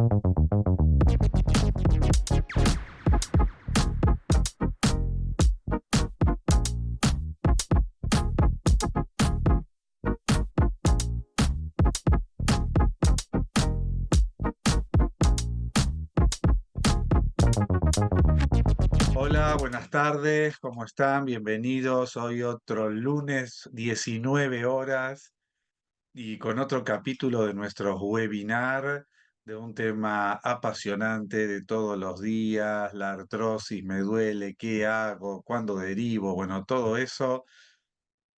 Hola, buenas tardes, ¿cómo están? Bienvenidos. Hoy otro lunes, 19 horas, y con otro capítulo de nuestro webinar de un tema apasionante de todos los días, la artrosis, me duele, ¿qué hago? ¿Cuándo derivo? Bueno, todo eso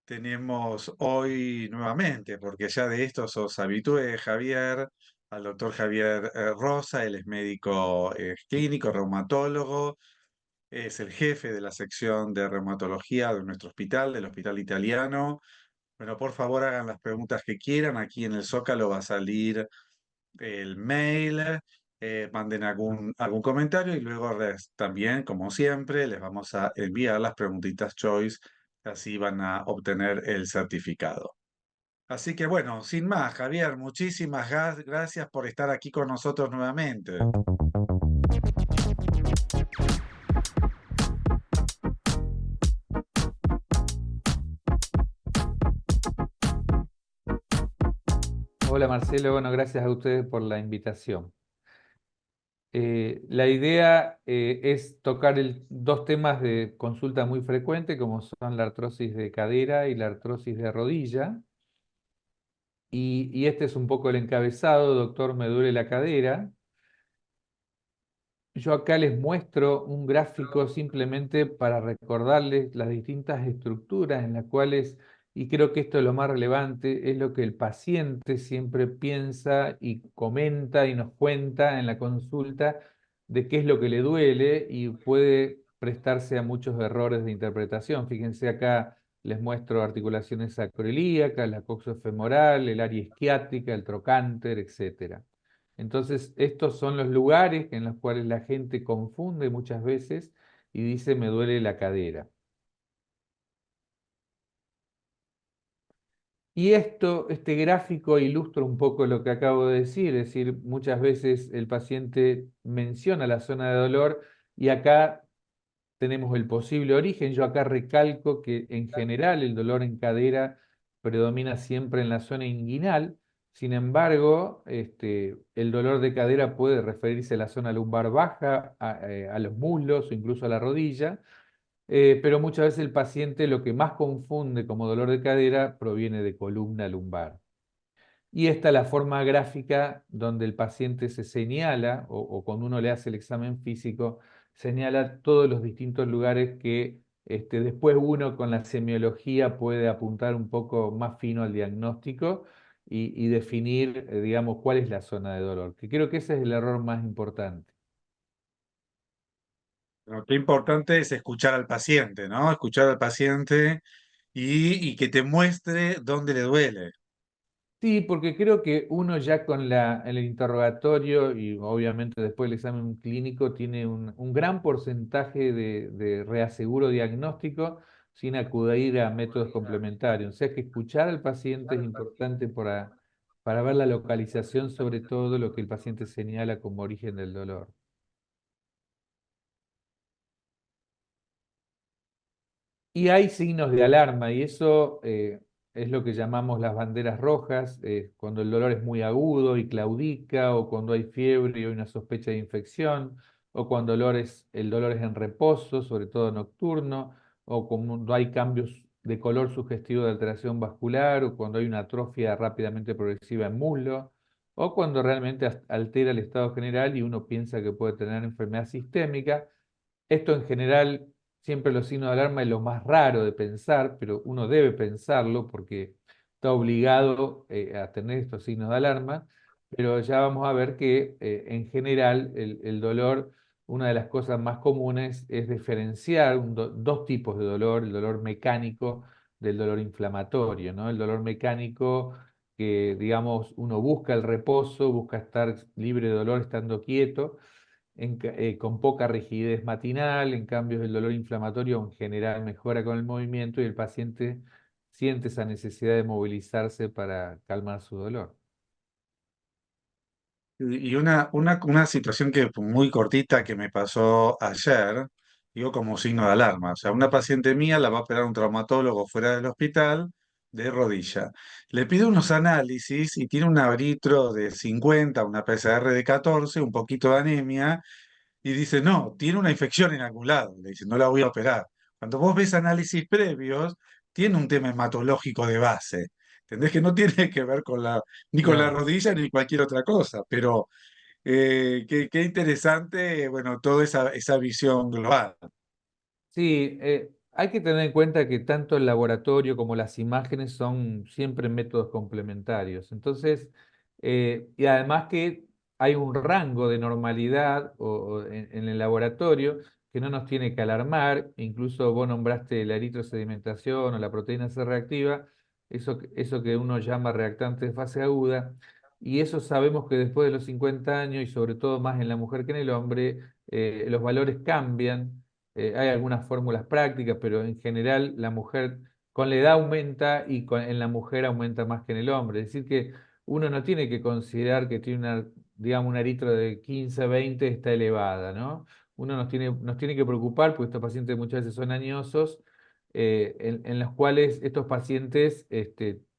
tenemos hoy nuevamente, porque ya de esto sos habitué, Javier, al doctor Javier Rosa. Él es médico clínico, reumatólogo, es el jefe de la sección de reumatología de nuestro hospital, del Hospital Italiano. Bueno, por favor hagan las preguntas que quieran. Aquí en el Zócalo va a salir el mail. Manden algún comentario y luego también, como siempre, les vamos a enviar las preguntitas Choice, así van a obtener el certificado. Así que bueno, sin más, Javier, muchísimas gracias por estar aquí con nosotros nuevamente. Hola Marcelo, bueno, gracias a ustedes por la invitación. La idea es tocar dos temas de consulta muy frecuente, como son la artrosis de cadera y la artrosis de rodilla. Y este es un poco el encabezado: doctor, me duele la cadera. Yo acá les muestro un gráfico simplemente para recordarles las distintas estructuras en las cuales, y creo que esto es lo más relevante, es lo que el paciente siempre piensa y comenta y nos cuenta en la consulta de qué es lo que le duele, y puede prestarse a muchos errores de interpretación. Fíjense acá, les muestro articulaciones sacroiliacas, la coxofemoral, el área isquiática, el trocánter, etcétera. Entonces, estos son los lugares en los cuales la gente confunde muchas veces y dice me duele la cadera. Y este gráfico ilustra un poco lo que acabo de decir, es decir, muchas veces el paciente menciona la zona de dolor y acá tenemos el posible origen. Yo acá recalco que en general el dolor en cadera predomina siempre en la zona inguinal. Sin embargo, el dolor de cadera puede referirse a la zona lumbar baja, a los muslos o incluso a la rodilla, pero muchas veces el paciente lo que más confunde como dolor de cadera proviene de columna lumbar. Y esta es la forma gráfica donde el paciente se señala, o cuando uno le hace el examen físico, señala todos los distintos lugares que después uno con la semiología puede apuntar un poco más fino al diagnóstico y definir, digamos, cuál es la zona de dolor, que creo que ese es el error más importante. Lo que importante es escuchar al paciente, ¿no? Escuchar al paciente y que te muestre dónde le duele. Sí, porque creo que uno ya con el interrogatorio y obviamente después el examen clínico tiene un gran porcentaje de reaseguro diagnóstico sin acudir a métodos complementarios. O sea que escuchar al paciente es importante para ver la localización, sobre todo lo que el paciente señala como origen del dolor. Y hay signos de alarma, y eso es lo que llamamos las banderas rojas, cuando el dolor es muy agudo y claudica, o cuando hay fiebre y hay una sospecha de infección, o cuando el dolor es en reposo, sobre todo nocturno, o cuando hay cambios de color sugestivo de alteración vascular, o cuando hay una atrofia rápidamente progresiva en muslo, o cuando realmente altera el estado general y uno piensa que puede tener enfermedad sistémica. Esto en general, siempre los signos de alarma es lo más raro de pensar, pero uno debe pensarlo porque está obligado a tener estos signos de alarma. Pero ya vamos a ver que en general el dolor, una de las cosas más comunes es diferenciar dos tipos de dolor: el dolor mecánico del dolor inflamatorio, ¿no? El dolor mecánico, que digamos uno busca el reposo, busca estar libre de dolor estando quieto, con poca rigidez matinal. En cambio el dolor inflamatorio en general mejora con el movimiento y el paciente siente esa necesidad de movilizarse para calmar su dolor. Y una situación que muy cortita que me pasó ayer, digo como signo de alarma. O sea, una paciente mía la va a operar un traumatólogo fuera del hospital de rodilla. Le pide unos análisis y tiene un arbitro de 50, una PCR de 14, un poquito de anemia, y dice, no, tiene una infección en algún lado. Le dice, no la voy a operar. Cuando vos ves análisis previos, tiene un tema hematológico de base. ¿Entendés? Que no tiene que ver con ni con la Claro. rodilla ni cualquier otra cosa, pero qué interesante, bueno, toda esa visión global. Sí, hay que tener en cuenta que tanto el laboratorio como las imágenes son siempre métodos complementarios. Entonces, y además que hay un rango de normalidad en el laboratorio que no nos tiene que alarmar. Incluso vos nombraste la eritrosedimentación o la proteína C reactiva, eso que uno llama reactante de fase aguda. Y eso sabemos que después de los 50 años, y sobre todo más en la mujer que en el hombre, los valores cambian. Hay algunas fórmulas prácticas, pero en general la mujer con la edad aumenta y en la mujer aumenta más que en el hombre. Es decir, que uno no tiene que considerar que tiene una, digamos, un eritro de 15, 20 está elevada, ¿no? Uno nos tiene que preocupar, porque estos pacientes muchas veces son añosos, en los cuales estos pacientes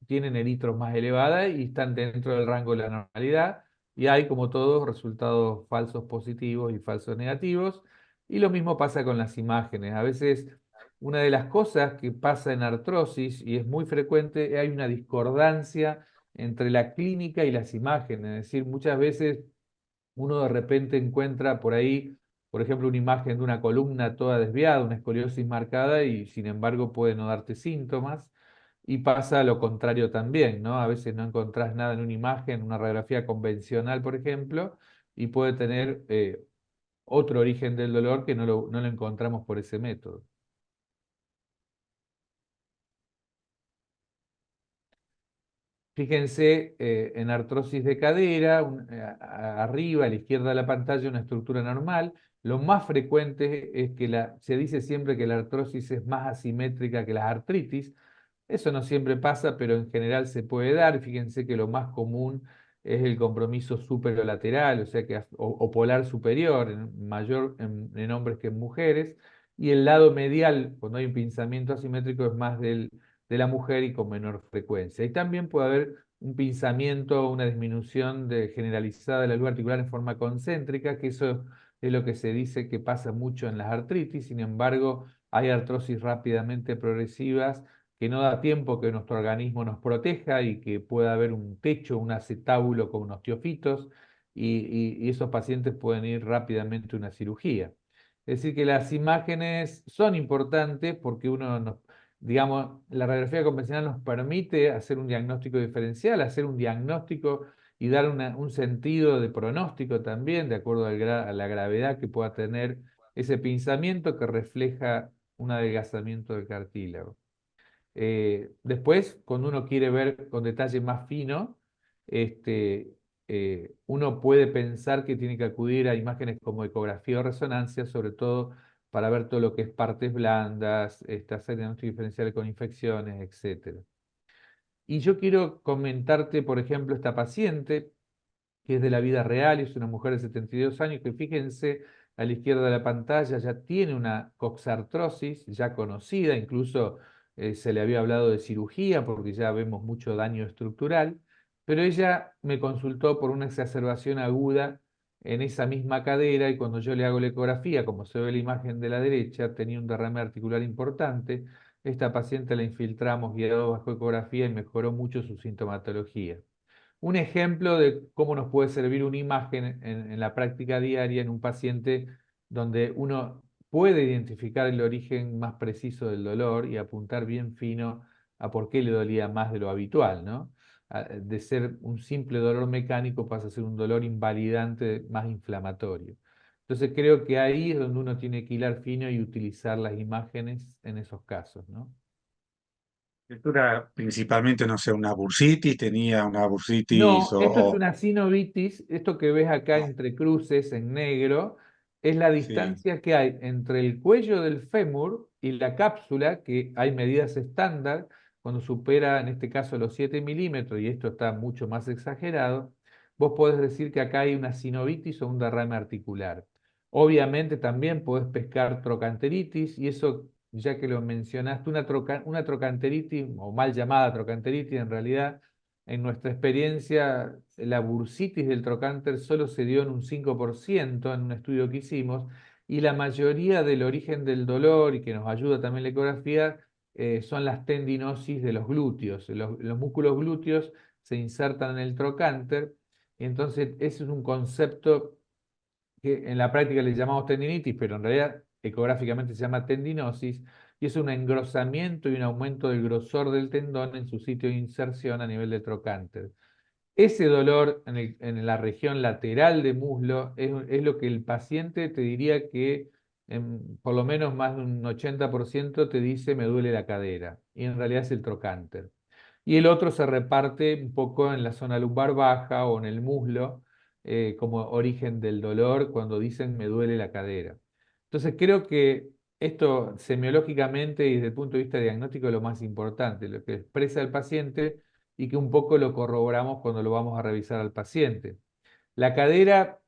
tienen eritros más elevadas y están dentro del rango de la normalidad. Y hay, como todos, resultados falsos positivos y falsos negativos. Y lo mismo pasa con las imágenes. A veces una de las cosas que pasa en artrosis, y es muy frecuente, hay una discordancia entre la clínica y las imágenes. Es decir, muchas veces uno de repente encuentra por ahí, por ejemplo, una imagen de una columna toda desviada, una escoliosis marcada, y sin embargo puede no darte síntomas. Y pasa lo contrario también, ¿no? A veces no encontrás nada en una imagen, una radiografía convencional, por ejemplo, y puede tener otro origen del dolor que no lo encontramos por ese método. Fíjense en artrosis de cadera, arriba a la izquierda de la pantalla una estructura normal. Lo más frecuente es que se dice siempre que la artrosis es más asimétrica que las artritis. Eso no siempre pasa, pero en general se puede dar. Fíjense que lo más común es el compromiso superolateral, o sea que o polar superior, mayor en hombres que en mujeres. Y el lado medial, cuando hay un pinzamiento asimétrico, es más de la mujer y con menor frecuencia. Y también puede haber un pinzamiento, una disminución generalizada de la luz articular en forma concéntrica, que eso es lo que se dice que pasa mucho en las artritis. Sin embargo, hay artrosis rápidamente progresivas que no da tiempo que nuestro organismo nos proteja y que pueda haber un techo, un acetábulo con unos osteofitos, y esos pacientes pueden ir rápidamente a una cirugía. Es decir, que las imágenes son importantes porque digamos, la radiografía convencional nos permite hacer un diagnóstico diferencial, hacer un diagnóstico y dar un sentido de pronóstico también, de acuerdo a la gravedad que pueda tener ese pinzamiento que refleja un adelgazamiento del cartílago. Después, cuando uno quiere ver con detalle más fino, este, uno puede pensar que tiene que acudir a imágenes como ecografía o resonancia, sobre todo para ver todo lo que es partes blandas, hacer diagnósticos diferenciales con infecciones, etcétera. Y yo quiero comentarte, por ejemplo, esta paciente que es de la vida real, y es una mujer de 72 años, que fíjense, a la izquierda de la pantalla ya tiene una coxartrosis ya conocida, incluso se le había hablado de cirugía porque ya vemos mucho daño estructural, pero ella me consultó por una exacerbación aguda en esa misma cadera, y cuando yo le hago la ecografía, como se ve en la imagen de la derecha, tenía un derrame articular importante. Esta paciente la infiltramos guiado bajo ecografía y mejoró mucho su sintomatología. Un ejemplo de cómo nos puede servir una imagen en la práctica diaria en un paciente donde uno puede identificar el origen más preciso del dolor y apuntar bien fino a por qué le dolía más de lo habitual, ¿no? De ser un simple dolor mecánico pasa a ser un dolor invalidante más inflamatorio. Entonces creo que ahí es donde uno tiene que hilar fino y utilizar las imágenes en esos casos, ¿no? Esto era principalmente, no sé, una bursitis, tenía una bursitis No, esto es una sinovitis. Esto que ves acá ah, entre cruces en negro es la sí. distancia que hay entre el cuello del fémur y la cápsula, que hay medidas estándar cuando supera, en este caso, los 7 milímetros, y esto está mucho más exagerado. vos podés decir que acá hay una sinovitis o un derrame articular. Obviamente también podés pescar trocanteritis y eso, ya que lo mencionaste, una trocanteritis o mal llamada trocanteritis en realidad, en nuestra experiencia, la bursitis del trocánter solo se dio en un 5% en un estudio que hicimos y la mayoría del origen del dolor y que nos ayuda también la ecografía son las tendinosis de los glúteos. Los músculos glúteos se insertan en el trocánter y entonces ese es un concepto que en la práctica le llamamos tendinitis, pero en realidad ecográficamente se llama tendinosis, y es un engrosamiento y un aumento del grosor del tendón en su sitio de inserción a nivel de trocánter. Ese dolor en la región lateral de muslo es lo que el paciente te diría que por lo menos más de un 80% te dice me duele la cadera, y en realidad es el trocánter. Y el otro se reparte un poco en la zona lumbar baja o en el muslo, como origen del dolor cuando dicen me duele la cadera. Entonces creo que esto semiológicamente y desde el punto de vista diagnóstico es lo más importante, lo que expresa el paciente y que un poco lo corroboramos cuando lo vamos a revisar al paciente. La cadera,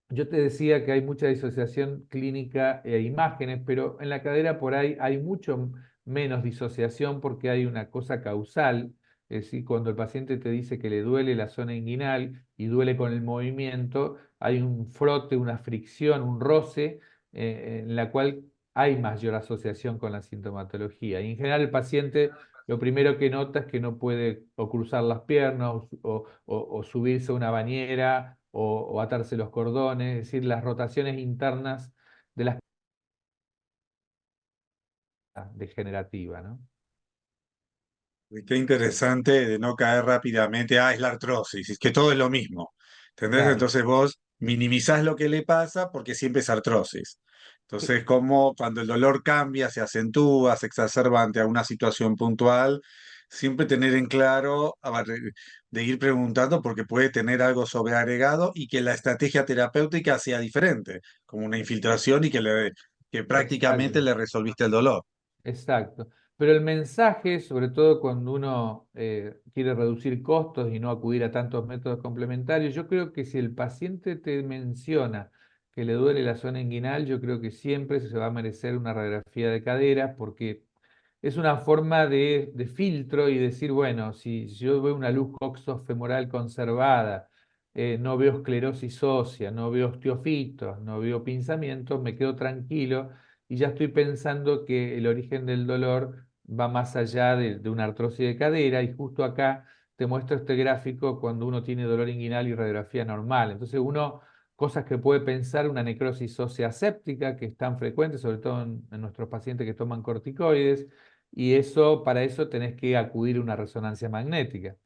yo te decía que hay mucha disociación clínica e imágenes, pero en la cadera por ahí hay mucho menos disociación porque hay una cosa causal, es decir, cuando el paciente te dice que le duele la zona inguinal y duele con el movimiento, hay un frote, una fricción, un roce, en la cual hay mayor asociación con la sintomatología. Y en general el paciente lo primero que nota es que no puede o cruzar las piernas o subirse a una bañera o atarse los cordones, es decir, las rotaciones internas de la degenerativa, ¿no? Y qué interesante de no caer rápidamente, es la artrosis, es que todo es lo mismo. ¿Entendés? Claro. Entonces vos minimizás lo que le pasa porque siempre es artrosis. Entonces, como cuando el dolor cambia, se acentúa, se exacerba ante alguna situación puntual, siempre tener en claro, de ir preguntando porque puede tener algo sobreagregado y que la estrategia terapéutica sea diferente, como una infiltración y que prácticamente Exacto. le resolviste el dolor. Exacto. Pero el mensaje, sobre todo cuando uno quiere reducir costos y no acudir a tantos métodos complementarios, yo creo que si el paciente te menciona que le duele la zona inguinal, yo creo que siempre se va a merecer una radiografía de cadera porque es una forma de filtro y decir, bueno, si yo veo una luz coxofemoral conservada, no veo esclerosis ósea, no veo osteofitos, no veo pinzamientos, me quedo tranquilo y ya estoy pensando que el origen del dolor va más allá de una artrosis de cadera y justo acá te muestro este gráfico cuando uno tiene dolor inguinal y radiografía normal. Entonces uno, cosas que puede pensar, una necrosis ósea séptica, que es tan frecuente, sobre todo en nuestros pacientes que toman corticoides, y eso, para eso tenés que acudir a una resonancia magnética.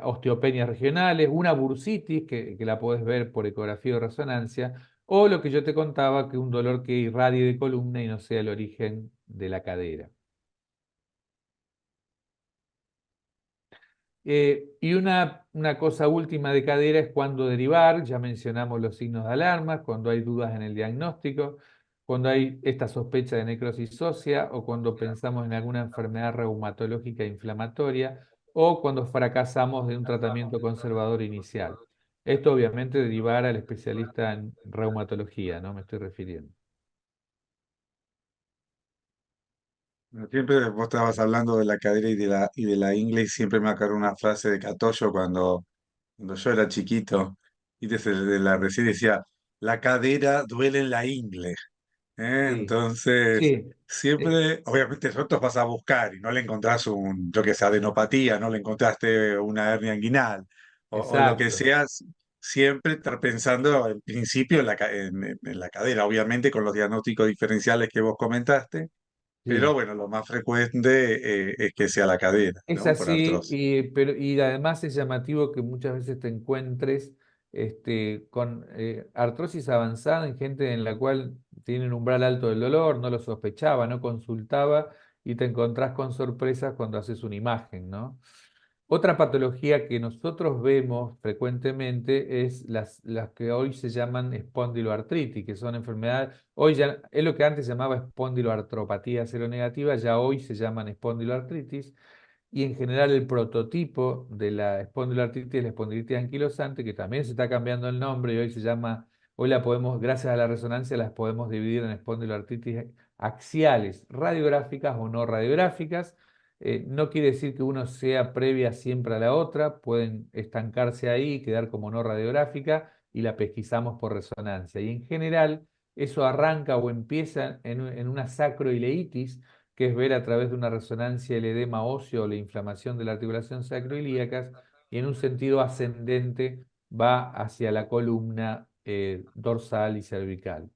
Osteopenias regionales, una bursitis, que la podés ver por ecografía o resonancia, o lo que yo te contaba, que un dolor que irradie de columna y no sea el origen de la cadera. Y una cosa última de cadera es cuando derivar, ya mencionamos los signos de alarma, cuando hay dudas en el diagnóstico, cuando hay esta sospecha de necrosis ósea o cuando pensamos en alguna enfermedad reumatológica inflamatoria o cuando fracasamos de un tratamiento conservador inicial. Esto obviamente derivar al especialista en reumatología, ¿no? Me estoy refiriendo. Siempre vos estabas hablando de la cadera y de la ingle y siempre me acuerdo una frase de Catoyo cuando yo era chiquito y desde la recién decía, la cadera duele en la ingle. ¿Eh? Sí, Entonces, sí, eh, siempre, obviamente, nosotros vas a buscar y no le encontrás yo que sé, adenopatía, no le encontraste una hernia inguinal o lo que exacto. sea, siempre estar pensando en principio en la cadera, obviamente con los diagnósticos diferenciales que vos comentaste, pero Sí. bueno, lo más frecuente es que sea la cadera, Es ¿no? Por así, artrosis. y además es llamativo que muchas veces te encuentres con artrosis avanzada en gente en la cual tiene un umbral alto del dolor, no lo sospechaba, no consultaba, y te encontrás con sorpresas cuando haces una imagen, ¿no? Otra patología que nosotros vemos frecuentemente es las que hoy se llaman espondiloartritis, que son enfermedades, hoy ya es lo que antes se llamaba espondiloartropatía seronegativa, ya hoy se llaman espondiloartritis y en general el prototipo de la espondiloartritis es la espondilitis anquilosante, que también se está cambiando el nombre y hoy se llama, hoy la podemos, gracias a la resonancia, las podemos dividir en espondiloartritis axiales, radiográficas o no radiográficas. No quiere decir que uno sea previa siempre a la otra, pueden estancarse ahí y quedar como no radiográfica y la pesquisamos por resonancia. Y en general eso arranca o empieza en una sacroileitis, que es ver a través de una resonancia el edema óseo o la inflamación de la articulación sacroilíacas, y en un sentido ascendente va hacia la columna dorsal y cervical.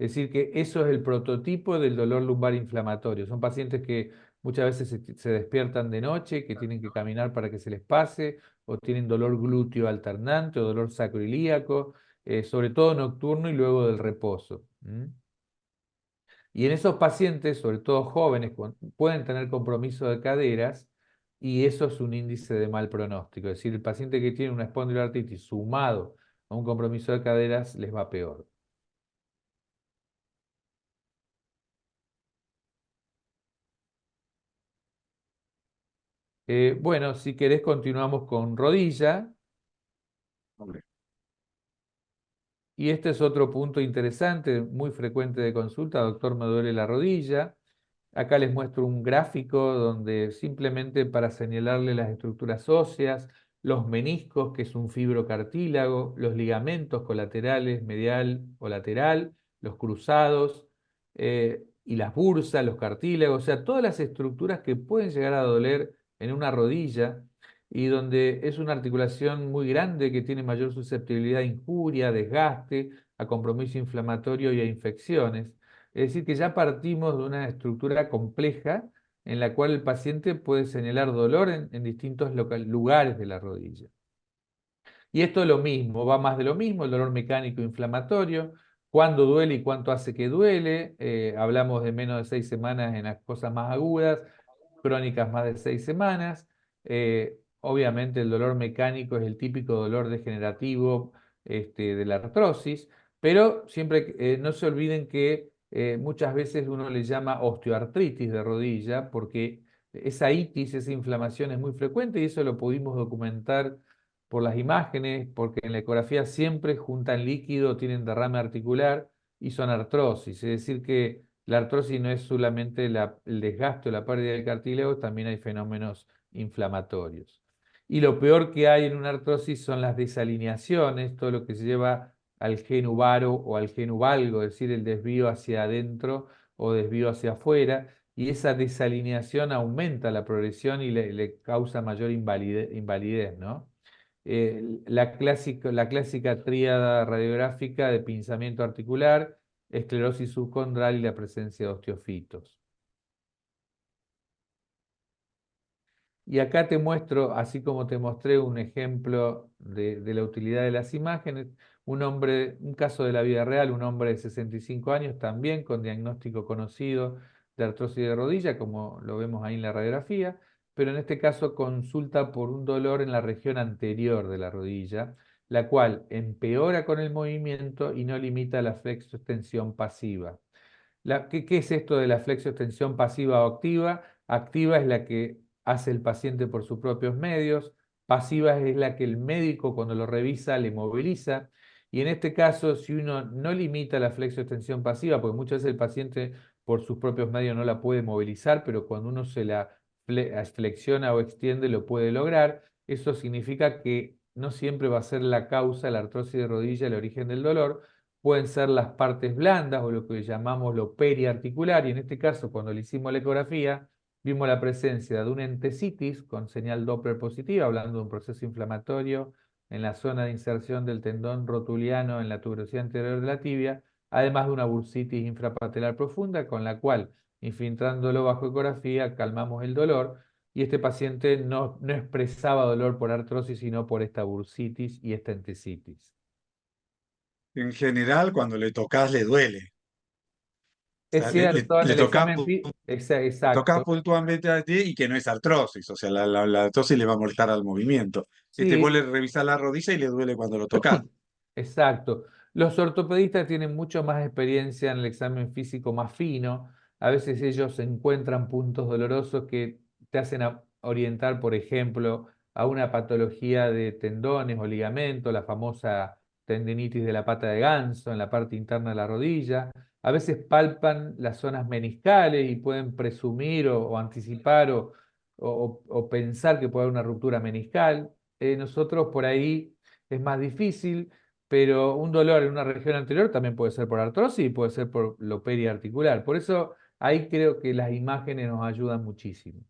Es decir, que eso es el prototipo del dolor lumbar inflamatorio. Son pacientes que muchas veces se despiertan de noche, que tienen que caminar para que se les pase, o tienen dolor glúteo alternante o dolor sacroilíaco, sobre todo nocturno y luego del reposo. Y en esos pacientes, sobre todo jóvenes, pueden tener compromiso de caderas y eso es un índice de mal pronóstico. Es decir, el paciente que tiene una espondiloartritis sumado a un compromiso de caderas les va peor. Bueno, si querés continuamos con rodilla. Hombre, Y este es otro punto interesante, muy frecuente de consulta: doctor, me duele la rodilla. Acá les muestro un gráfico donde simplemente para señalarle las estructuras óseas, los meniscos, que es un fibrocartílago, los ligamentos colaterales, medial o lateral, los cruzados, y las bursas, los cartílagos, o sea, todas las estructuras que pueden llegar a doler en una rodilla y donde es una articulación muy grande que tiene mayor susceptibilidad a injuria, desgaste, a compromiso inflamatorio y a infecciones. Es decir, que ya partimos de una estructura compleja en la cual el paciente puede señalar dolor en distintos lugares de la rodilla. Y esto es lo mismo, va más de lo mismo, el dolor mecánico inflamatorio, cuándo duele y cuánto hace que duele. Hablamos de menos de 6 semanas en las cosas más agudas, crónicas más de 6 semanas. Obviamente el dolor mecánico es el típico dolor degenerativo de la artrosis, pero siempre no se olviden que muchas veces uno le llama osteoartritis de rodilla porque esa itis, esa inflamación es muy frecuente y eso lo pudimos documentar por las imágenes, porque en la ecografía siempre juntan líquido, tienen derrame articular y son artrosis. Es decir, que la artrosis no es solamente el desgaste o la pérdida del cartílago, también hay fenómenos inflamatorios. Y lo peor que hay en una artrosis son las desalineaciones, todo lo que se lleva al genu varo o al genu valgo, es decir, el desvío hacia adentro o desvío hacia afuera, y esa desalineación aumenta la progresión y le causa mayor invalidez, ¿no? La clásica tríada radiográfica de pinzamiento articular, esclerosis subcondral y la presencia de osteofitos. Y acá te muestro, así como te mostré un ejemplo de la utilidad de las imágenes, un caso de la vida real, un hombre de 65 años también con diagnóstico conocido de artrosis de rodilla, como lo vemos ahí en la radiografía, pero en este caso consulta por un dolor en la región anterior de la rodilla, la cual empeora con el movimiento y no limita la flexoextensión pasiva. ¿Qué es esto de la flexoextensión pasiva o activa? Activa es la que hace el paciente por sus propios medios, pasiva es la que el médico cuando lo revisa le moviliza. Y en este caso, si uno no limita la flexoextensión pasiva, porque muchas veces el paciente por sus propios medios no la puede movilizar, pero cuando uno se la flexiona o extiende lo puede lograr, eso significa que no siempre va a ser la causa, la artrosis de rodilla, el origen del dolor, pueden ser las partes blandas o lo que llamamos lo periarticular, y en este caso, cuando le hicimos la ecografía, vimos la presencia de una entesitis con señal Doppler positiva, hablando de un proceso inflamatorio en la zona de inserción del tendón rotuliano en la tuberosidad anterior de la tibia, además de una bursitis infrapatelar profunda, con la cual, infiltrándolo bajo ecografía, calmamos el dolor, y este paciente no expresaba dolor por artrosis, sino por esta bursitis y esta entesitis. en general, cuando le tocas le duele. O Es sea, cierto, en le el tocas examen le tocas exacto. puntualmente a ti y que no es artrosis. O sea, la artrosis le va a molestar al movimiento. Este vos Sí, le revisás la rodilla y le duele cuando lo tocas. exacto. Los ortopedistas tienen mucho más experiencia en el examen físico más fino. A veces ellos encuentran puntos dolorosos que te hacen orientar, por ejemplo, a una patología de tendones o ligamentos, la famosa tendinitis de la pata de ganso en la parte interna de la rodilla. A veces palpan las zonas meniscales y pueden presumir o anticipar o pensar que puede haber una ruptura meniscal. Nosotros por ahí es más difícil, pero un dolor en una región anterior también puede ser por artrosis y puede ser por lo periarticular. Por eso ahí creo que las imágenes nos ayudan muchísimo.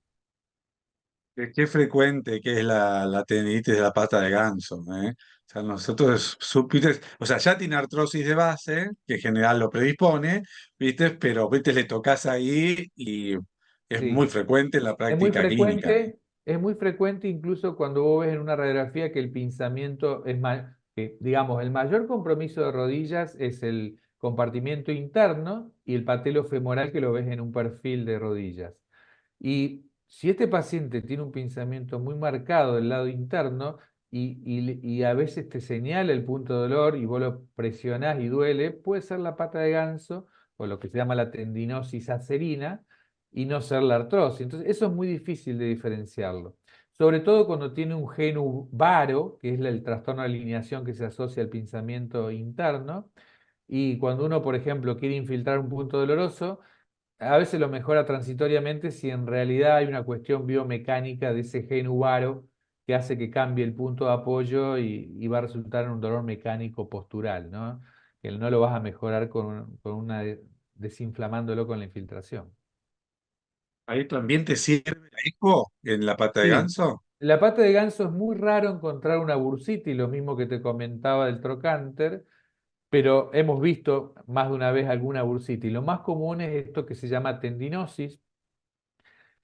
Qué frecuente que es la tendinitis de la pata de ganso, ¿eh? O sea, nosotros supiste, o sea, ya tiene artrosis de base, que en general lo predispone, ¿viste? Pero, ¿viste? Le tocas ahí y es muy Sí. frecuente en la práctica clínica. Es muy frecuente incluso cuando vos ves en una radiografía que el pinzamiento es más, que digamos, el mayor compromiso de rodillas es el compartimiento interno y el patelo femoral que lo ves en un perfil de rodillas. Y si este paciente tiene un pinzamiento muy marcado del lado interno y a veces te señala el punto de dolor y vos lo presionás y duele, puede ser la pata de ganso o lo que se llama la tendinosis acerina y no ser la artrosis. Entonces, eso es muy difícil de diferenciarlo. Sobre todo cuando tiene un genu varo, que es el trastorno de alineación que se asocia al pinzamiento interno, y cuando uno, por ejemplo, quiere infiltrar un punto doloroso, a veces lo mejora transitoriamente si en realidad hay una cuestión biomecánica de ese genu varo que hace que cambie el punto de apoyo y va a resultar en un dolor mecánico postural, ¿no? Que no lo vas a mejorar con una desinflamándolo con la infiltración. ¿Ahí también te sirve la eco en la pata de Sí, ganso? la pata de ganso es muy raro encontrar una bursitis, lo mismo que te comentaba del trocánter, pero hemos visto más de una vez alguna bursitis. Lo más común es esto que se llama tendinosis,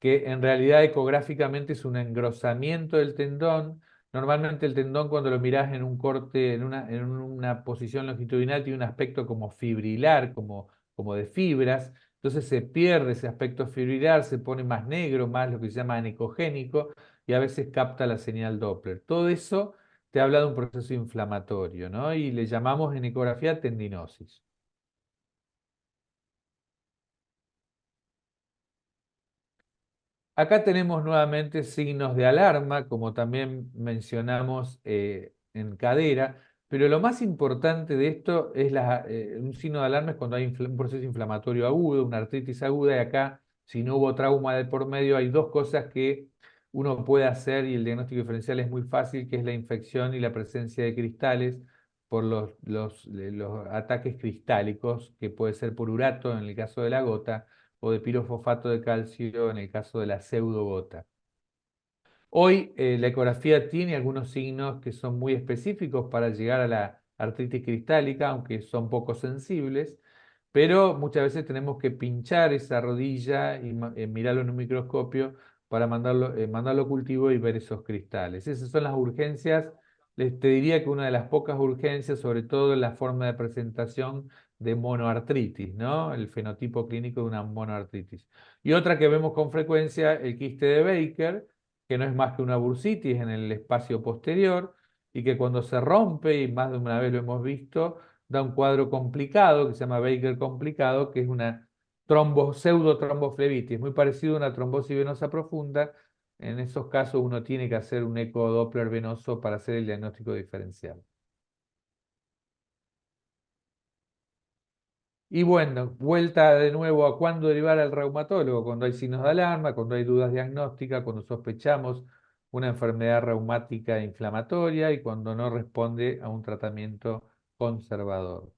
que en realidad ecográficamente es un engrosamiento del tendón. Normalmente el tendón cuando lo mirás en un corte, en una posición longitudinal, tiene un aspecto como fibrilar, como de fibras. Entonces se pierde ese aspecto fibrilar, se pone más negro, más lo que se llama anecogénico, y a veces capta la señal Doppler. Todo eso te habla de un proceso inflamatorio, ¿no? Y le llamamos en ecografía tendinosis. Acá tenemos nuevamente signos de alarma, como también mencionamos en cadera, pero lo más importante de esto es un signo de alarma es cuando hay un proceso inflamatorio agudo, una artritis aguda, y acá, si no hubo trauma de por medio, hay dos cosas que uno puede hacer y el diagnóstico diferencial es muy fácil, que es la infección y la presencia de cristales por los ataques cristálicos, que puede ser por urato en el caso de la gota o de pirofosfato de calcio en el caso de la pseudogota. Hoy la ecografía tiene algunos signos que son muy específicos para llegar a la artritis cristálica, aunque son poco sensibles, pero muchas veces tenemos que pinchar esa rodilla y mirarlo en un microscopio para mandarlo a cultivo y ver esos cristales. Esas son las urgencias. Te diría que una de las pocas urgencias, sobre todo en la forma de presentación de monoartritis, ¿no? El fenotipo clínico de una monoartritis. Y otra que vemos con frecuencia, el quiste de Baker, que no es más que una bursitis en el espacio posterior y que cuando se rompe, y más de una vez lo hemos visto, da un cuadro complicado que se llama Baker complicado, que es una pseudotromboflebitis, muy parecido a una trombosis venosa profunda. En esos casos uno tiene que hacer un eco Doppler venoso para hacer el diagnóstico diferencial. Y bueno, vuelta de nuevo a cuándo derivar al reumatólogo, cuando hay signos de alarma, cuando hay dudas diagnósticas, cuando sospechamos una enfermedad reumática inflamatoria y cuando no responde a un tratamiento conservador.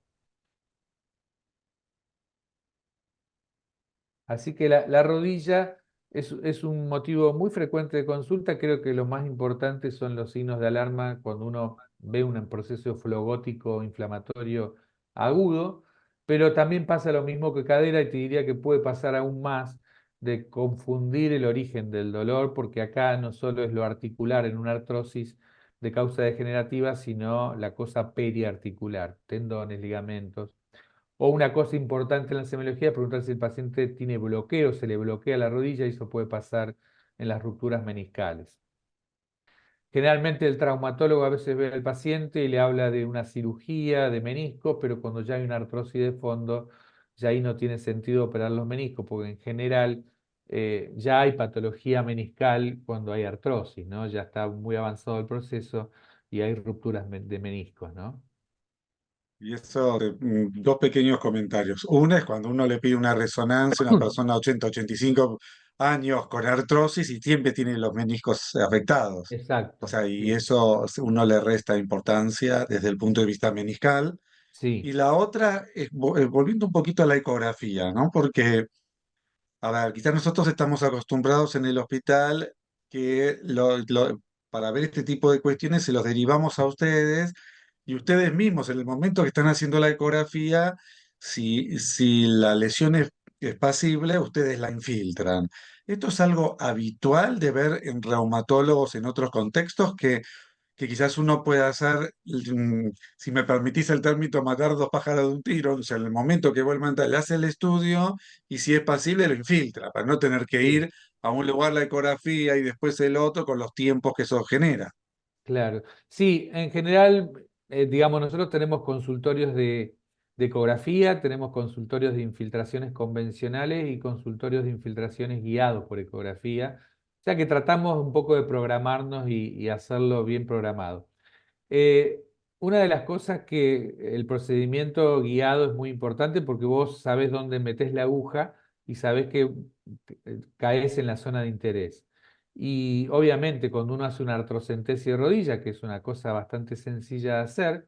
Así que la rodilla es un motivo muy frecuente de consulta. Creo que lo más importante son los signos de alarma cuando uno ve un proceso flogótico inflamatorio agudo, pero también pasa lo mismo que cadera y te diría que puede pasar aún más de confundir el origen del dolor, porque acá no solo es lo articular en una artrosis de causa degenerativa, sino la cosa periarticular, tendones, ligamentos. O una cosa importante en la semiología, preguntar si el paciente tiene bloqueo, se le bloquea la rodilla y eso puede pasar en las rupturas meniscales. Generalmente el traumatólogo a veces ve al paciente y le habla de una cirugía de meniscos, pero cuando ya hay una artrosis de fondo, ya ahí no tiene sentido operar los meniscos, porque en general ya hay patología meniscal cuando hay artrosis, ¿no? Ya está muy avanzado el proceso y hay rupturas de meniscos, ¿no? Y eso, dos pequeños comentarios. Una es cuando uno le pide una resonancia a una persona de 80, 85 años con artrosis y siempre tiene los meniscos afectados. O Exacto, sea, y sí, eso uno le resta importancia desde el punto de vista meniscal. sí, Y la otra es volviendo un poquito a la ecografía, ¿no? Porque a ver, quizás nosotros estamos acostumbrados en el hospital que para ver este tipo de cuestiones se los derivamos a ustedes y ustedes mismos en el momento que están haciendo la ecografía, si la lesión es pasible, ustedes la infiltran. Esto es algo habitual de ver en reumatólogos en otros contextos que quizás uno pueda hacer, si me permitís el término, matar dos pájaros de un tiro, o sea, en el momento que vuelva a entrar, le hace el estudio y si es pasible lo infiltra, para no tener que sí. ir a un lugar la ecografía y después el otro con los tiempos que eso genera. Claro. Sí, en general, digamos, nosotros tenemos consultorios de ecografía, tenemos consultorios de infiltraciones convencionales y consultorios de infiltraciones guiados por ecografía. O sea que tratamos un poco de programarnos y hacerlo bien programado. Eh, una de las cosas que el procedimiento guiado es muy importante porque vos sabés dónde metés la aguja y sabés que caes en la zona de interés. Y obviamente cuando uno hace una artrocentesis de rodilla, que es una cosa bastante sencilla de hacer,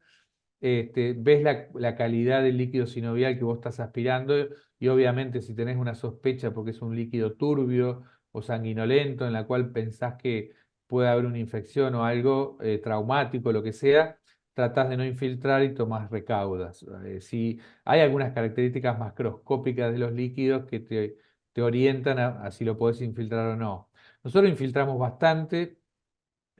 ves la calidad del líquido sinovial que vos estás aspirando y obviamente si tenés una sospecha porque es un líquido turbio o sanguinolento en la cual pensás que puede haber una infección o algo traumático, lo que sea, tratás de no infiltrar y tomás recaudas. Si hay algunas características macroscópicas de los líquidos que te orientan a si lo podés infiltrar o no. Nosotros infiltramos bastante,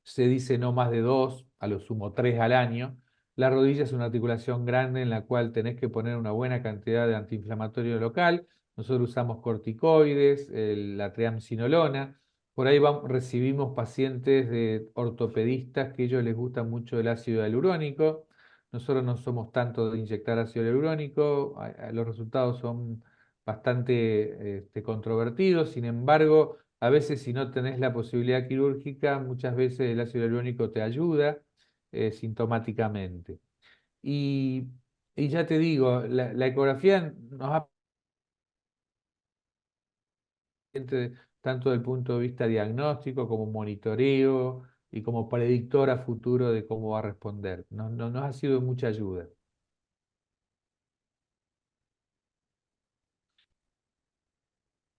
se dice no más de dos, a lo sumo tres al año. La rodilla es una articulación grande en la cual tenés que poner una buena cantidad de antiinflamatorio local. Nosotros usamos corticoides, la triamcinolona. Por ahí recibimos pacientes de ortopedistas que a ellos les gusta mucho el ácido hialurónico. Nosotros no somos tanto de inyectar ácido hialurónico, los resultados son bastante controvertidos, sin embargo, a veces si no tenés la posibilidad quirúrgica, muchas veces el ácido hialurónico te ayuda sintomáticamente. Y, y ya te digo, la ecografía nos ha tanto desde el punto de vista diagnóstico como monitoreo y como predictor a futuro de cómo va a responder. Nos ha sido de mucha ayuda.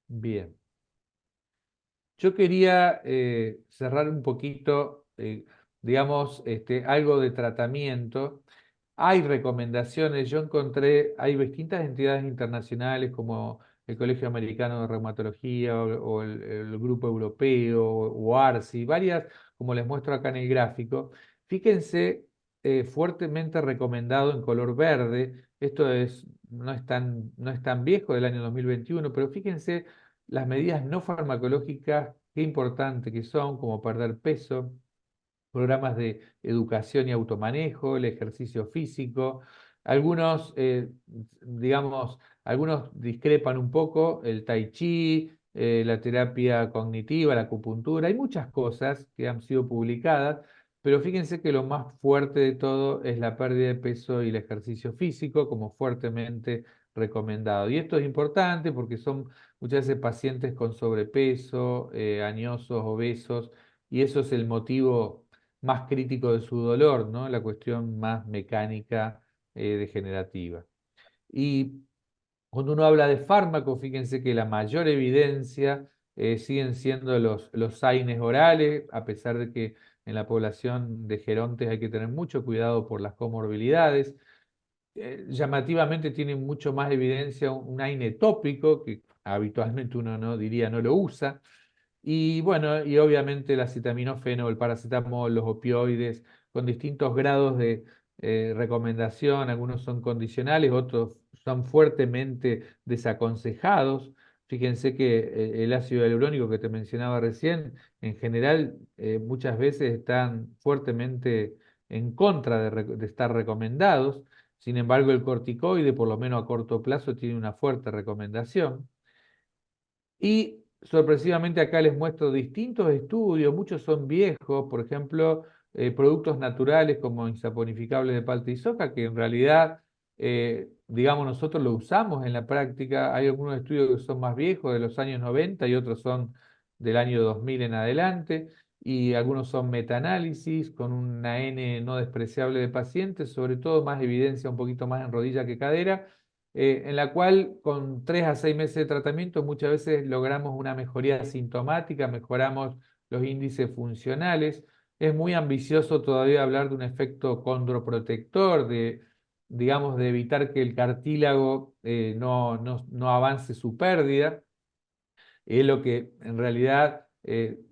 Bien. Yo quería cerrar un poquito, digamos, algo de tratamiento. Hay recomendaciones, yo encontré, hay distintas entidades internacionales como el Colegio Americano de Reumatología o el Grupo Europeo o ARSI, varias, como les muestro acá en el gráfico. Fíjense, fuertemente recomendado en color verde. Esto no es tan viejo del año 2021, pero fíjense las medidas no farmacológicas, qué importante que son, como perder peso, programas de educación y automanejo, el ejercicio físico. Algunos, digamos, algunos discrepan un poco, el tai chi, la terapia cognitiva, la acupuntura, hay muchas cosas que han sido publicadas, pero fíjense que lo más fuerte de todo es la pérdida de peso y el ejercicio físico como fuertemente recomendado. Y esto es importante porque son muchas veces pacientes con sobrepeso, añosos, obesos, y eso es el motivo más crítico de su dolor, ¿no? La cuestión más mecánica degenerativa. Y cuando uno habla de fármacos, fíjense que la mayor evidencia siguen siendo los AINES orales, a pesar de que en la población de gerontes hay que tener mucho cuidado por las comorbilidades. Llamativamente tiene mucho más evidencia un AINE tópico, que habitualmente uno no diría no lo usa, y bueno, y obviamente el acetaminofeno, el paracetamol, los opioides, con distintos grados de recomendación, algunos son condicionales, otros son fuertemente desaconsejados. Fíjense que el ácido hialurónico que te mencionaba recién, en general, muchas veces están fuertemente en contra de estar recomendados. Sin embargo, el corticoide, por lo menos a corto plazo, tiene una fuerte recomendación. Y sorpresivamente acá les muestro distintos estudios, muchos son viejos, por ejemplo, productos naturales como insaponificables de palta y soja, que en realidad, digamos, nosotros lo usamos en la práctica. Hay algunos estudios que son más viejos, de los años 90, y otros son del año 2000 en adelante, y algunos son metaanálisis con una N no despreciable de pacientes, sobre todo más evidencia un poquito más en rodilla que cadera, en la cual con 3 a 6 meses de tratamiento muchas veces logramos una mejoría sintomática, mejoramos los índices funcionales. Es muy ambicioso todavía hablar de un efecto condroprotector, digamos, de evitar que el cartílago no avance su pérdida. Es lo que en realidad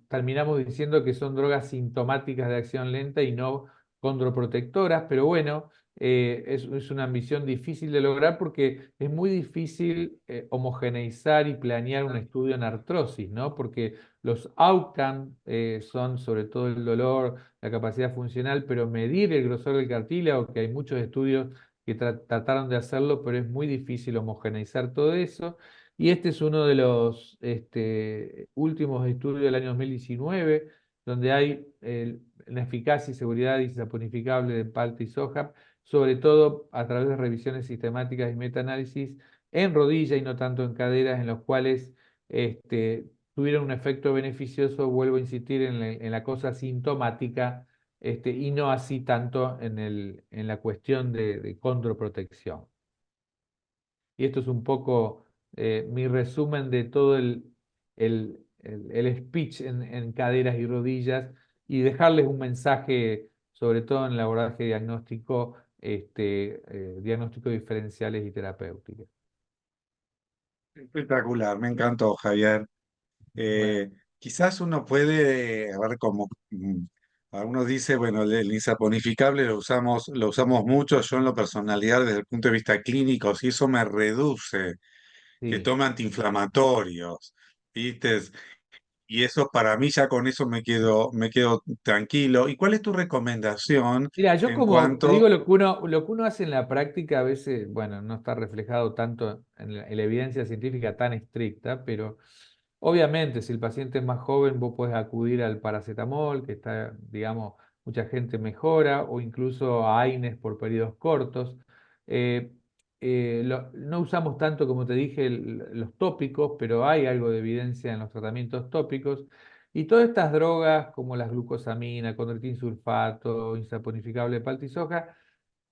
terminamos diciendo que son drogas sintomáticas de acción lenta y no condroprotectoras, pero bueno, es una ambición difícil de lograr porque es muy difícil homogeneizar y planear un estudio en artrosis, ¿no? Porque los outcomes son sobre todo el dolor, la capacidad funcional, pero medir el grosor del cartílago, que hay muchos estudios que trataron de hacerlo, pero es muy difícil homogeneizar todo eso. Y este es uno de los últimos estudios del año 2019, donde hay la eficacia y seguridad isaponificable de palta y soja, sobre todo a través de revisiones sistemáticas y metaanálisis en rodilla y no tanto en caderas, en los cuales tuvieron un efecto beneficioso, vuelvo a insistir, en la cosa sintomática, y no así tanto en la cuestión de condroprotección. Y esto es un poco mi resumen de todo el speech en caderas y rodillas, y dejarles un mensaje, sobre todo en el abordaje diagnóstico, diagnóstico diferenciales y terapéuticas. Espectacular, me encantó, Javier. Bueno, Quizás uno puede, a ver, como algunos dice, bueno, el insaponificable lo usamos mucho, yo en lo personalidad desde el punto de vista clínico, si eso me reduce, que sí. tome antiinflamatorios, ¿viste? Y eso para mí ya con eso me quedo tranquilo. ¿Y cuál es tu recomendación Mira, yo en como te cuanto, digo, lo que uno hace en la práctica a veces, bueno, no está reflejado tanto en la evidencia científica tan estricta, pero obviamente si el paciente es más joven, vos podés acudir al paracetamol, que está, digamos, mucha gente mejora, o incluso a AINES por periodos cortos. Eh, no usamos tanto, como te dije, los tópicos, pero hay algo de evidencia en los tratamientos tópicos. Y todas estas drogas, como las glucosamina, condroitin sulfato, insaponificable de palta y soja,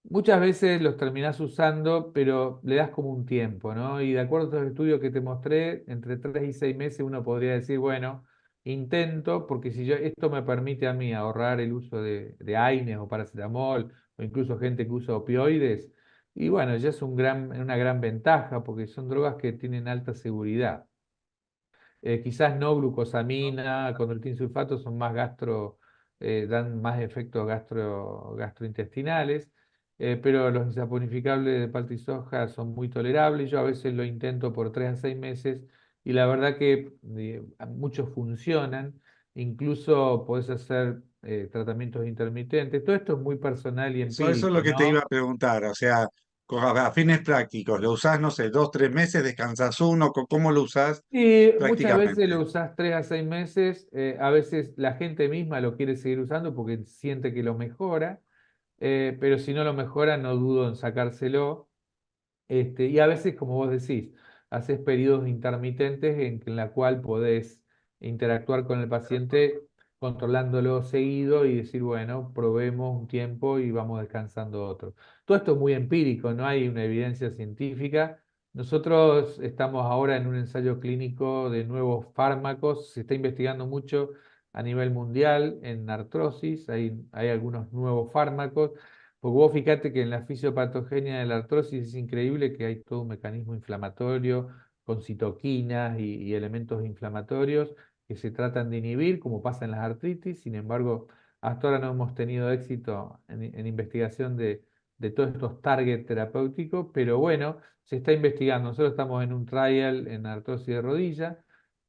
muchas veces los terminás usando, pero le das como un tiempo, ¿no? Y de acuerdo a estos estudios que te mostré, entre 3 y 6 meses uno podría decir, bueno, intento, porque si yo, esto me permite a mí ahorrar el uso de AINES o paracetamol, o incluso gente que usa opioides, y bueno, ya es una gran ventaja, porque son drogas que tienen alta seguridad. Quizás no glucosamina, condroitin sulfato son más dan más efectos gastrointestinales, pero los insaponificables de palta y soja son muy tolerables. Yo a veces lo intento por 3 a 6 meses y la verdad que muchos funcionan. Incluso podés hacer tratamientos intermitentes. Todo esto es muy personal y eso es lo empírico, que te iba ¿no? a preguntar, o sea, a fines prácticos, ¿lo usás, no sé, 2, 3 meses, descansas uno? ¿Cómo lo usás Y muchas veces lo prácticamente? usás 3 a 6 meses, a veces la gente misma lo quiere seguir usando porque siente que lo mejora, pero si no lo mejora no dudo en sacárselo. Y a veces, como vos decís, haces periodos intermitentes en la cual podés interactuar con el paciente controlándolo seguido y decir, bueno, probemos un tiempo y vamos descansando otro. Todo esto es muy empírico, no hay una evidencia científica. Nosotros estamos ahora en un ensayo clínico de nuevos fármacos, se está investigando mucho a nivel mundial en artrosis, hay algunos nuevos fármacos. Porque vos fíjate que en la fisiopatogenia de la artrosis es increíble que hay todo un mecanismo inflamatorio con citoquinas y elementos inflamatorios que se tratan de inhibir, como pasa en las artritis. Sin embargo, hasta ahora no hemos tenido éxito en investigación de todos estos targets terapéuticos, pero bueno, se está investigando. Nosotros estamos en un trial en artrosis de rodilla.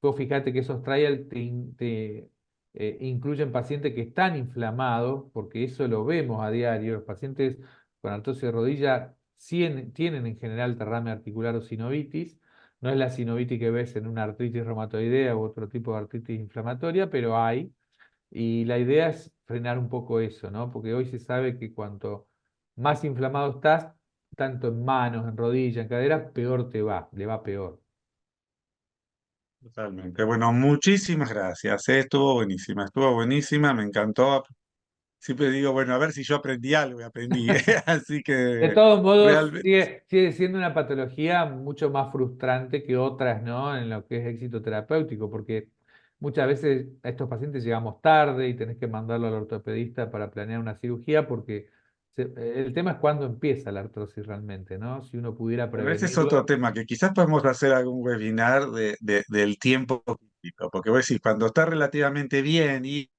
Vos fíjate que esos trials incluyen pacientes que están inflamados, porque eso lo vemos a diario. Los pacientes con artrosis de rodilla tienen en general derrame articular o sinovitis, No es la sinovitis que ves en una artritis reumatoidea u otro tipo de artritis inflamatoria, pero hay. Y la idea es frenar un poco eso, ¿no? Porque hoy se sabe que cuanto más inflamado estás, tanto en manos, en rodillas, en caderas, peor te va, le va peor. Totalmente. Bueno, muchísimas gracias. Estuvo buenísima, me encantó. Siempre digo, bueno, a ver si yo aprendí algo y aprendí. Así De que todos modos, realmente, sigue siendo una patología mucho más frustrante que otras, ¿no? En lo que es éxito terapéutico, porque muchas veces a estos pacientes llegamos tarde y tenés que mandarlo al ortopedista para planear una cirugía, porque el tema es cuándo empieza la artrosis realmente, ¿no? Si uno pudiera bueno, ese es otro prevenirlo. tema que quizás podemos hacer algún webinar del tiempo crítico, porque vos decís, cuando está relativamente bien y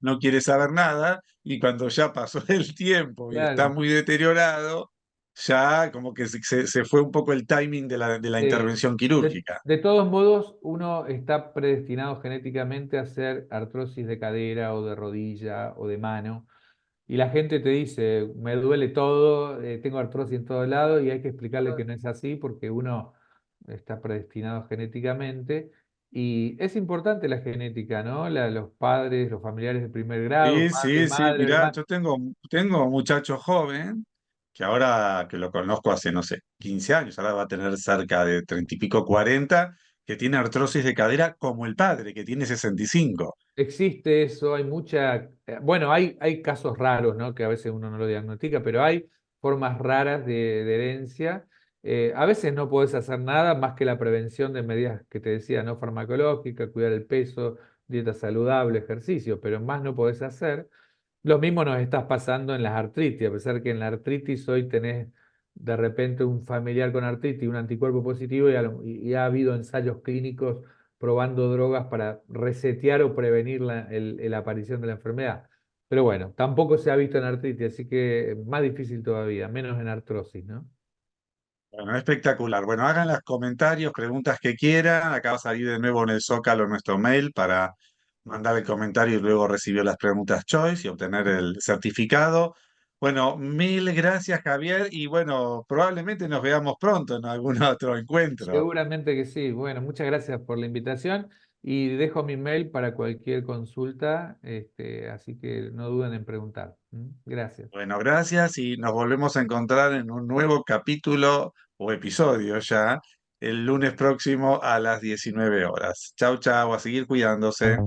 no quiere saber nada, y cuando ya pasó el tiempo y está Claro. muy deteriorado, ya como que se fue un poco el timing de la Sí. intervención quirúrgica. De todos modos, uno está predestinado genéticamente a hacer artrosis de cadera o de rodilla o de mano. Y la gente te dice, me duele todo, tengo artrosis en todo lado, y hay que explicarle que no es así porque uno está predestinado genéticamente. Y es importante la genética, ¿no? Los padres, los familiares de primer grado, Sí, padre, sí, sí, madre, mirá, hermano. tengo un muchacho joven que ahora que lo conozco hace, no sé, 15 años, ahora va a tener cerca de 30 y pico, 40, que tiene artrosis de cadera como el padre, que tiene 65. Existe eso, hay mucha, bueno, hay casos raros, ¿no? Que a veces uno no lo diagnostica, pero hay formas raras de herencia. A veces no podés hacer nada más que la prevención de medidas que te decía, no farmacológica, cuidar el peso, dieta saludable, ejercicio, pero más no podés hacer. Lo mismo nos estás pasando en las artritis, a pesar que en la artritis hoy tenés de repente un familiar con artritis y un anticuerpo positivo y ha habido ensayos clínicos probando drogas para resetear o prevenir la aparición de la enfermedad. Pero bueno, tampoco se ha visto en artritis, así que más difícil todavía, menos en artrosis, ¿no? Bueno, espectacular. Bueno, hagan los comentarios, preguntas que quieran. Acá va a salir de nuevo en el Zócalo nuestro mail para mandar el comentario y luego recibir las preguntas Choice y obtener el certificado. Bueno, mil gracias, Javier, y bueno, probablemente nos veamos pronto en algún otro encuentro. Seguramente que sí. Bueno, muchas gracias por la invitación y dejo mi mail para cualquier consulta, así que no duden en preguntar. ¿Mm? Gracias. Bueno, gracias y nos volvemos a encontrar en un nuevo capítulo o episodio ya el lunes próximo a las 19 horas. Chau, chau, a seguir cuidándose.